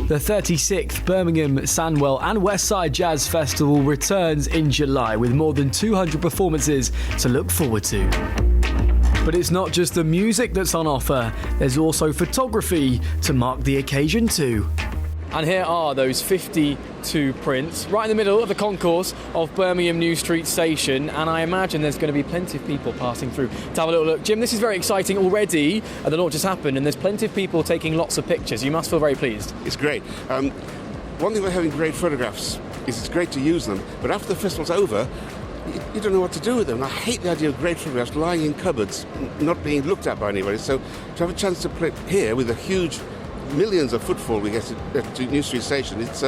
The 36th Birmingham, Sandwell and Westside Jazz Festival returns in July with more than 200 performances to look forward to. But it's not just the music that's on offer, there's also photography to mark the occasion too. And here are those 52 prints, right in the middle of the concourse of Birmingham New Street Station, and I imagine there's going to be plenty of people passing through to have a little look. Jim, this is very exciting already. The launch has happened, and there's plenty of people taking lots of pictures. You must feel very pleased. It's great. One thing about having great photographs is it's great to use them, but after the festival's over, you don't know what to do with them. I hate the idea of great photographs lying in cupboards, not being looked at by anybody. So to have a chance to play here with a huge millions of footfall we get at New Street Station, it's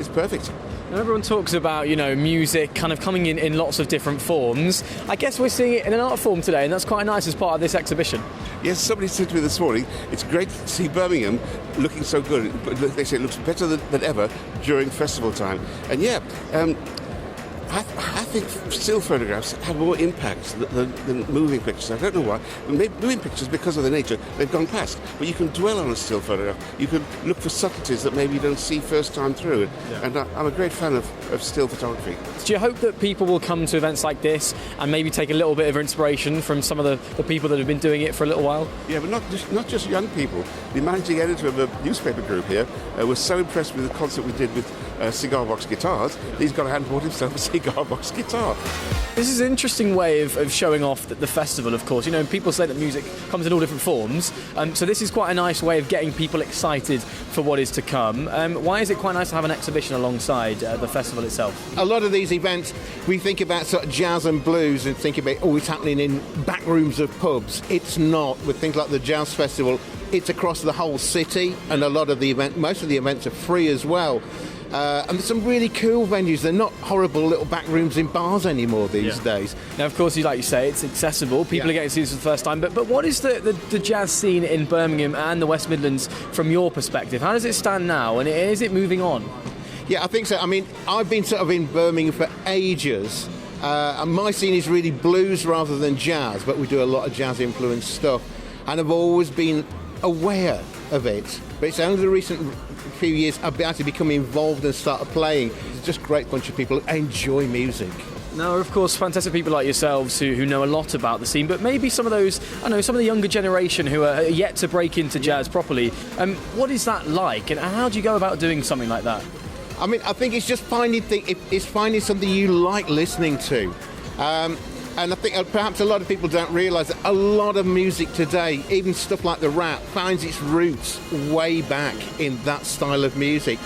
perfect. Now everyone talks about, music kind of coming in lots of different forms. I guess we're seeing it in an art form today, and that's quite nice as part of this exhibition. Yes, somebody said to me this morning, it's great to see Birmingham looking so good. They say it looks better than ever during festival time. And I think still photographs have more impact than moving pictures. I don't know why. Maybe moving pictures, because of the nature, they've gone past. But you can dwell on a still photograph. You can look for subtleties that maybe you don't see first time through. Yeah. And I'm a great fan of still photography. Do you hope that people will come to events like this and maybe take a little bit of inspiration from some of the people that have been doing it for a little while? Yeah, but not just young people. The managing editor of a newspaper group here was so impressed with the concert we did with cigar box guitars. He's gone ahead and bought himself a cigar box guitar. This is an interesting way of showing off the festival, of course. People say that music comes in all different forms, so this is quite a nice way of getting people excited for what is to come. Why is it quite nice to have an exhibition alongside the festival itself? A lot of these events, we think about sort of jazz and blues and think about, it's happening in back rooms of pubs. It's not. With things like the Jazz Festival, it's across the whole city, and most of the events are free as well. And there's some really cool venues. They're not horrible little back rooms in bars anymore these days. Now, of course, like you say, it's accessible. People are getting to see this for the first time. But what is the jazz scene in Birmingham and the West Midlands from your perspective? How does it stand now, and is it moving on? Yeah, I think so. I mean, I've been sort of in Birmingham for ages. And my scene is really blues rather than jazz, but we do a lot of jazz-influenced stuff. And I've always been aware of it. But it's only the recent few years I've actually become involved and started playing. It's just a great bunch of people who enjoy music. Now, of course, fantastic people like yourselves who know a lot about the scene, but maybe some of those, some of the younger generation who are yet to break into jazz properly. What is that like, and how do you go about doing something like that? I mean, I think it's just finding something you like listening to. And I think perhaps a lot of people don't realise that a lot of music today, even stuff like the rap, finds its roots way back in that style of music.